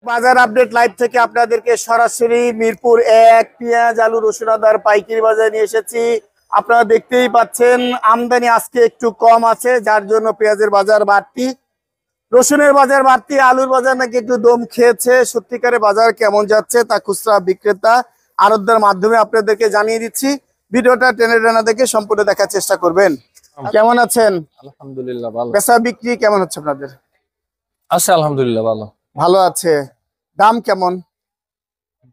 বাজার update live থেকে আপনাদেরকে সরাসরি মিরপুর ১ পেঁয়াজ আলু রসুন আদার পাইকারি বাজারে নিয়ে এসেছি। আপনারা দেখতেই পাচ্ছেন আমদানি আজকে একটু কম আছে, যার জন্য পেঁয়াজের বাজার বাড়তি, রসুনের বাজার বাড়তি, আলুর বাজার নাকি একটু দম খেয়েছে। সত্যিকারে বাজার কেমন যাচ্ছে তা খুচরা বিক্রেতা আড়তদার মাধ্যমে আপনাদেরকে জানিয়ে দিচ্ছি। ভিডিওটা টেনে টানা দেখে সম্পূর্ণ দেখার চেষ্টা করবেন। কেমন আছেন? আলহামদুলিল্লাহ ভালো। বেচা বিক্রি কেমন হচ্ছে আপনাদের? আছে আলহামদুলিল্লাহ ভালো। ভালো আছে। দাম কেমন?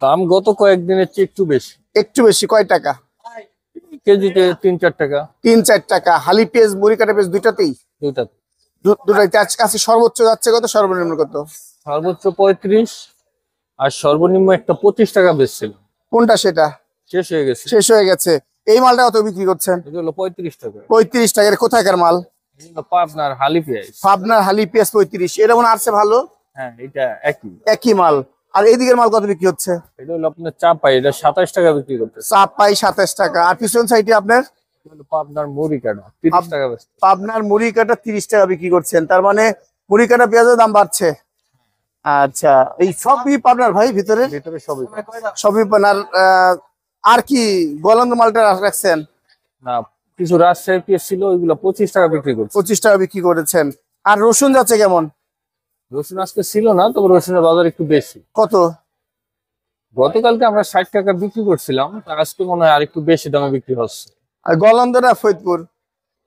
দাম গত কয়েকদিনের চেয়ে একটু বেশি। একটু বেশি? কয় টাকা কেজিতে? ৩-৪ টাকা। ৩-৪ টাকা। হালি পেঁয়াজ, মুড়ি কাটা পেঁয়াজ দুইটাতেই? দুটাইতে। আজকে সর্বোচ্চ যাচ্ছে কত, সর্বনিম্ন কত? সর্বোচ্চ ৩৫ আর সর্বনিম্ন একটা ২৫ টাকা বেচছিল। কোনটা সেটা? শেষ হয়ে গেছে। শেষ হয়ে গেছে। এই মালটা কত বিক্রি করছেন? এটা হলো ৩৫ টাকা। ৩৫ টাকা। কোথাকার মাল? পাবনার হালি পেঁয়াজ। পাবনার হালি পেঁয়াজ ৩৫। এটা মনে আসছে ভালো। হ্যাঁ, এটা একই মাল। আর এইদিকের মাল কত বিক্রি হচ্ছে? এটা হলো আপনার চাপাই, এটা ২৭ টাকা বিক্রি করতে। চাপাই ২৭ টাকা। আর পিছন সাইডে আপনার পাবনার মুড়ি কাটা ৩০ টাকা বেচছে। পাবনার মুড়ি কাটা ৩০ টাকা বিক্রি করছেন, তার মানে মুড়ি কাটা পেঁয়াজের দাম বাড়ছে। আচ্ছা, এই সবই পাবনার ভাই? ভিতরে সবই পাবনার। আর কি গলন্দ মালটা রাখছেন? না, কিছু রাজশাহী পেঁয়াজ ছিল, ওইগুলো ২৫ টাকা বিক্রি করছে। ২৫ টাকা বিক্রি করেছেন। আর রসুন যাচ্ছে কেমন? রসুন আজকে ছিল না, তবে রসুনের বাজার একটু বেশি। কত? গতকালকে আমরা ৬০ টাকা বিক্রি করছিলাম, আজকে মনে হয় আর একটু বেশি দামে বিক্রি হচ্ছে। আর গলন্দ না ফরিদপুর?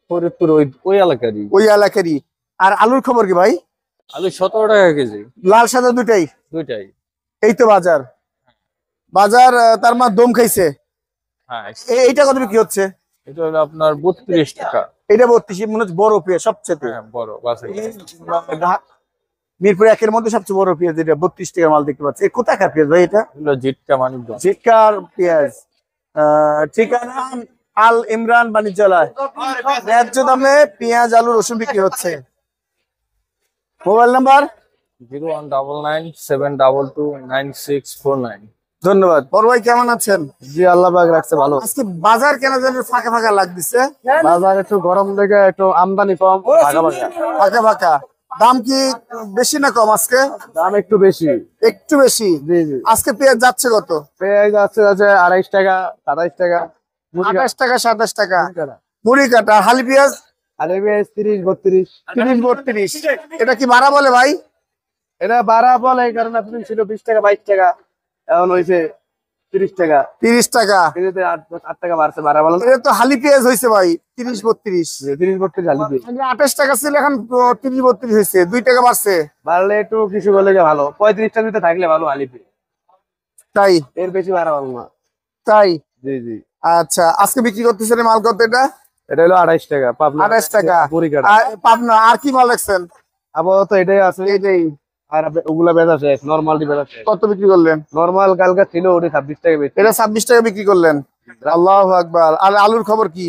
ফরিদপুর ওই এলাকারই। ওই এলাকারই। আর আলুর খবর কি ভাই? আলু ১৭ টাকা কেজি। লাল সাদা দুটাই? দুইটাই। এই তো বাজার। তার মানে দম খাইছে। হ্যাঁ। এইটা কত বিক্রি হচ্ছে? এটা হলো আপনার ৩২ টাকা। এটা ৩২ মনে হচ্ছে বড় পেঁয়াজ সবচেয়ে। হ্যাঁ, বড় বাজার। মিরপুর ১ এর মধ্যে সবচেয়ে বড় পেঁয়াজ এটা। ৩২ টাকা মাল দেখতে পাচ্ছি। কোথাকার পেঁয়াজ ভাই এটা? জিটকা মানিকগঞ্জ। জিটকার পেঁয়াজ। ঠিকানা আল ইমরান বাণিজ্যালয়। ন্যায্য দামে পেঁয়াজ আলু রসুন বিক্রি হচ্ছে। Mobile number 01177229649। ধন্যবাদ। বড় ভাই কেমন আছেন? জি, আল্লাহ পাক রাখছে ভালো। আজকে বাজার কেন যেন ফাঁকা ফাঁকা লাগতেছে? বাজার একটু গরম লেগে একটু আমদানি কম, ফাঁকা ফাঁকা। দাম কি বেশি না কম আজকে? দাম একটু বেশি। একটু বেশি? জি জি। আজকে পেঁয়াজ যাচ্ছে কত? পেঁয়াজ আছে ২৮ টাকা, ২৭ টাকা, ২৮ টাকা, ২৭ টাকা। মুড়ি কাটা হালি পেঁয়াজ? আলু পেঁয়াজ ৩০-৩২। ৩০-৩২। এটা কি বাড়া বলে ভাই? এটা বাড়া বলে কারণ আপনি ছিল ২০ টাকা ২২ টাকা, এখন হয়েছে ৩০ টাকা। ৩০ টাকা। ৮ টাকা বাড়ছে, বাড়া বলে। এটা তো হালি পেঁয়াজ হয়েছে ভাই ৩০-৩২। ৩০-৩২ আলু পেঁয়াজ। ২৮ টাকা ছিল, এখন ৩০-৩২ হয়েছে। ২ টাকা বাড়ছে। বাড়লে একটু কিছু করলে ভালো, ৩৫ টাকা থাকলে ভালো আলু পেঁয়াজ। তাই? এর বেশি বাড়া ভালো না। তাই? জি জি। আচ্ছা, আজকে বিক্রি করতেছেন মাল কত এটা? এটা হলো ২৮ টাকা। পাবনা ২৮ টাকা। পাবনা। আর কি মাল রাখছেন? আপাতত এটাই আছে। এটাই। আর ওগুলা বেচা শেষ, নরমালটি বেচা শেষ। কত বিক্রি করলেন? নরমাল কালকে ছিল ওটা ২৬ টাকা বেচে। এটা ২৬ টাকা বিক্রি করলেন। আল্লাহু আকবার। আর আলুর খবর কি?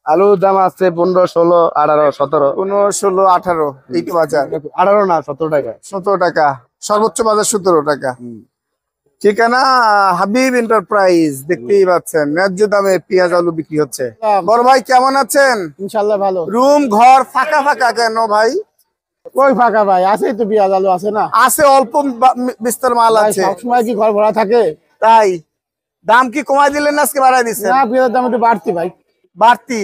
আলুর দাম আছে ১৫, ১৬, ১৮, ১৭। ১৫, ১৬, ১৮ এই তো বাজার। ১৮ না, ১৭ টাকা। ১৭ টাকা। সর্বোচ্চ বাজার ১৭ টাকা। ঠিকানা হাবিব এন্টারপ্রাইজ। দেখতেই পাচ্ছেন ন্যায্য দামে পেঁয়াজ আলু বিক্রি হচ্ছে। বড় ভাই কেমন আছেন? ইনশাআল্লাহ ভালো। রুম ঘর ফাঁকা ফাঁকা কেন ভাই? ওই ফাঁকা ভাই, আছে তো পেঁয়াজ আলু আছে না? আছে, অল্প বিস্তর মাল আছে। সবসময় কি ঘর ভরা থাকে? তাই? দাম কি কমাই দিলেন না আজকে বাড়াই দিচ্ছেন? না, পেঁয়াজের দাম একটু বাড়তি ভাই। বাড়তি?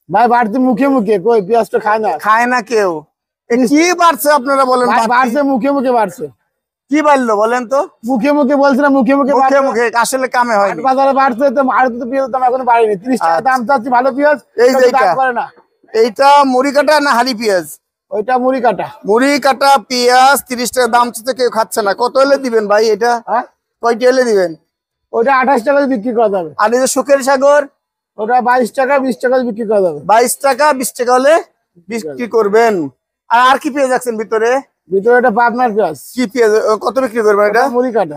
ভাই বাড়তি মুখে মুখে, কই পেঁয়াজ তো খায় না। খায় না কেউ। কি বাড়ছে আপনারা বলেন? বাড়ছে মুখে মুখে বাড়ছে। কি বাড়লো বলেন তো? মুখে মুখে বলছিলাম, মুখে মুখে মুখে মুখে, আসলে কামে হয়নি। বাজারে বাড়ছে তো, আর তো পেঁয়াজের দাম এখনো বাড়েনি। ৩০ টাকা দাম চাচ্ছি ভালো পেঁয়াজ। এই যে দাম করে না। এইটা মুড়ি কাটা না হালি পেঁয়াজ? ওইটা মুড়ি কাটা। মুড়ি কাটা পেঁয়াজ ৩০ টাকা দাম চাচ্ছে, কেউ খাচ্ছে না। কত হলে দিবেন ভাই এটা? কয়টি হলে দিবেন? ওইটা ২৮ টাকা বিক্রি করা যাবে। আর এই যে সুখের সাগর? ওটা ২২ টাকা, ২০ টাকা বিক্রি করা যাবে। 22 টাকা, 20 টাকা হলে বিক্রি করবেন। আর কি পেঁয়াজ রাখছেন ভিতরে? ভিতরে এটা পাবনার পেঁয়াজ। কি পেঁয়াজ? কত বিক্রি করবেন এটা? মুড়ি কাটা।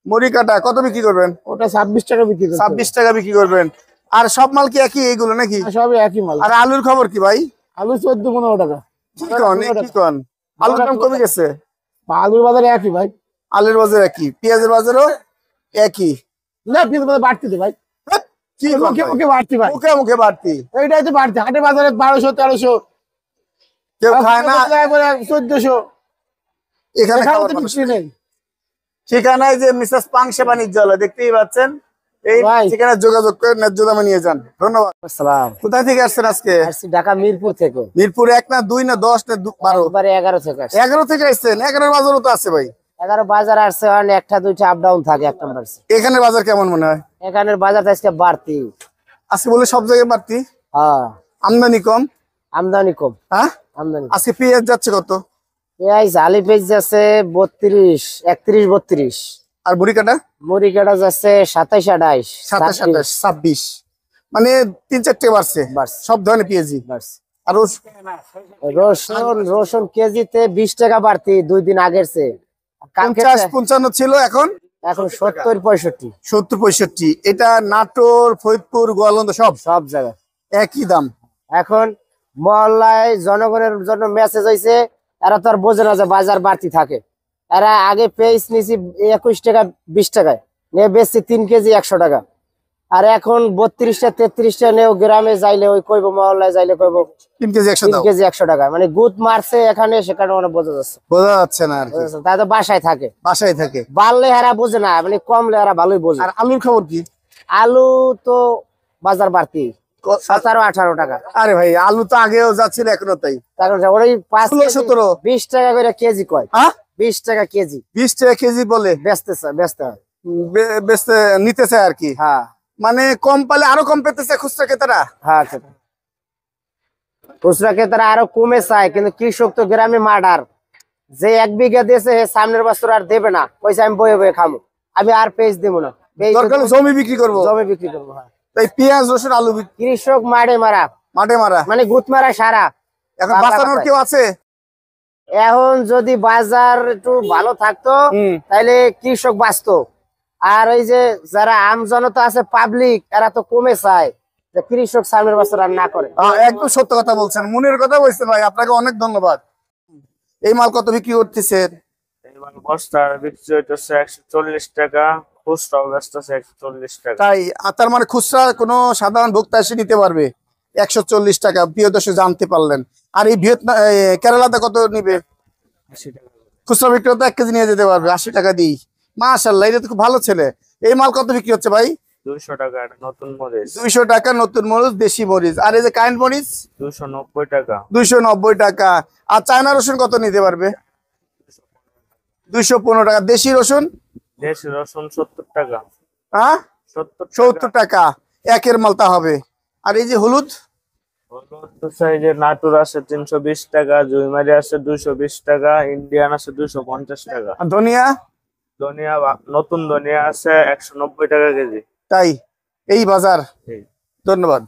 মুড়ি কাটা কত বিক্রি করবেন? ওটা ২৬ টাকা বিক্রি করবেন। ২৬ টাকা বিক্রি করবেন। আর সব মাল কি একই এইগুলো নাকি? সবই একই মাল। আর আলুর খবর কি ভাই? আলু ১৪-১৫ টাকা। কি কন? আলুর দাম কমে গেছে? আলুর বাজারে একই ভাই। আলুর বাজার একই, পেঁয়াজের বাজারও একই। না, পেঁয়াজের বাজার বাড়তি তো ভাই। কি মুখে মুখে বাড়তি ভাই, মুখে মুখে বাড়তি। এইটাই তো বাড়তি। হাটে বাজারে ১২০০, ১৩০০, কেউ খায় না। ১৪০০। এখানে এখানে খাওয়ার তো মানুষ বিক্রি নেই। ঠিকানায় যে মিসেস পাংশে বাণিজ্যালয় দেখতেই পাচ্ছেন, এই ভাই। ঠিকানায় যোগাযোগ করে ন্যায্য দামে নিয়ে যান। ধন্যবাদ। আসসালাম। কোথায় থেকে আসছেন আজকে? আসছি ঢাকা মিরপুর থেকে। মিরপুর 1 না 2 না 10 না 12? একবারে 11 থেকে আসছি। 11 থেকে আসছেন। 11 বাজারও তো আছে ভাই। 11 বাজার আসছে, মানে একটা দুইটা আপ ডাউন থাকে, এক নাম্বার। এখানে বাজার কেমন মনে হয়? এখানের বাজার আজকে বাড়তি। আজকে বলে সব জায়গায় বাড়তি, হ্যাঁ, আমদানি কম। আমদানি কম। হ্যাঁ, আমদানি আজকে পেঁয়াজ যাচ্ছে কত? পেঁয়াজ আলি পেঁয়াজ যাচ্ছে 32, 31, 32। আর বুড়ি কাটা? মুড়ি কাটা যাচ্ছে 27, 28, 27, 28, 26, মানে 3-4 বাড়ছে বাড়ছে। সব ধরনের পেঁয়াজি। বাড়ছে। আর রসুন কেজিতে 20 টাকা বাড়তি 2 দিন আগের চেয়ে। কালকে 50-55 ছিল, এখন এখন 70, 65 70-65। এটা নাটোর, ফরিদপুর, গোয়ালন্দ সব সব জায়গায় একই দাম। এখন মহল্লায় জনগণের জন্য মেসেজ হয়েছে, এরা তো আর বোঝে না যে বাজার বাড়তি থাকে। এরা আগে পেঁয়াজ নিছি 21 টাকা 20 টাকায়, নিয়ে বেচছি 3 কেজি 100 টাকা। আর এখন 32টা 33টা নেও, গ্রামে যাইলে ওই কইব, মহল্লায় যাইলে কইব 3 কেজি 100 3 দাও, কেজি 100 টাকা। মানে গুদ মারছে এখানে সেখানে, মানে বোঝা যাচ্ছে। বোঝা যাচ্ছে না আর কি। তাই তো বাসায় থাকে, বাসায় থাকে। বাড়লে এরা বোঝে না, মানে কমলে এরা ভালোই বোঝে। আর আলুর খবর কি? আলু তো বাজার বাড়তি 17, 18 টাকা। আরে ভাই, আলু তো আগেও যাচ্ছিল, এখনো তাই। কারণ ওই 5 16, 17। 20 টাকা করে কেজি কয়। হ্যাঁ, 20 টাকা কেজি 20 টাকা কেজি বলে বেচতে হয়। বেচতে নিতেছে আর কি। হ্যাঁ মানে কম পালে আরো কম পেতেছে খুচরা ক্রেতারা। হ্যাঁ, খুচরা ক্রেতারা আরো কমে চায়, কিন্তু কৃষক তো গ্রামে মার্ডার। যে 1 বিঘা দিয়েছে সামনের বছর আর দেবে না, পয়সা আমি বয়ে বয়ে খাবো, আমি আর পেজ দেবো না। পেঁয়াজ দরকার হলে জমি বিক্রি করবো, জমি বিক্রি করবো। হ্যাঁ, তাই পেঁয়াজ, রসুন, আলু কৃষক মারে মারা, মাঠে মারা। মানে গুত মারা সারা। এখন বাংলা বাঁচানোর ভাষায়। কেউ আছে? এখন যদি বাজার একটু ভালো থাকতো তাহলে কৃষক বাঁচতো। আর ওই যে যারা আম জনতা আছে, পাবলিক, এরা তো কমে চায় যে কৃষক সামনের বছর আর না করে। একদম সত্য কথা বলছেন, মনের কথা বলছেন ভাই, আপনাকে অনেক ধন্যবাদ। এই মাল কত বিক্রি করতেছেন? এবার বস্তা বিক্রি হইতেছে 140 টাকা, খুচরাও বেচতেছে 140 টাকা। তাই? তার মানে খুচরা কোনো সাধারণ ভোক্তা এসে নিতে পারবে 140 টাকা। প্রিয় দর্শক, জানতে পারলেন। আর এই ভিয়েতনাম, কেরালাতে কত নিবে? 80 টাকা। খুচরা বিক্রেতা 1 কেজি নিয়ে যেতে পারবে 80 টাকা দিই। মাশাআল্লাহ, এটা তো খুব ভালো ছেলে। এই মাল কত বিক্রি হচ্ছে ভাই? 200 টাকা একটা নতুন মরিচ, 200 টাকা নতুন মরিচ, দেশি মরিচ। আর এই যে কাইন্ড মরিচ 290 টাকা। 290 টাকা। আর চায়না রসুন কত নিতে পারবে? 215 টাকা। দেশি রসুন? দেশি রসুন 70 টাকা। হ্যাঁ, 70 টাকা। একের মালটা হবে। আর এই যে হলুদ? সাইজে নাটুর আছে 320 টাকা, জুইমারি আছে 220 টাকা, ইন্ডিয়ান আছে 250 টাকা। আর ধনিয়া? ধনিয়া নতুন ধনিয়া আছে 190 টাকা কেজি। তাই? এই বাজার। এই। ধন্যবাদ।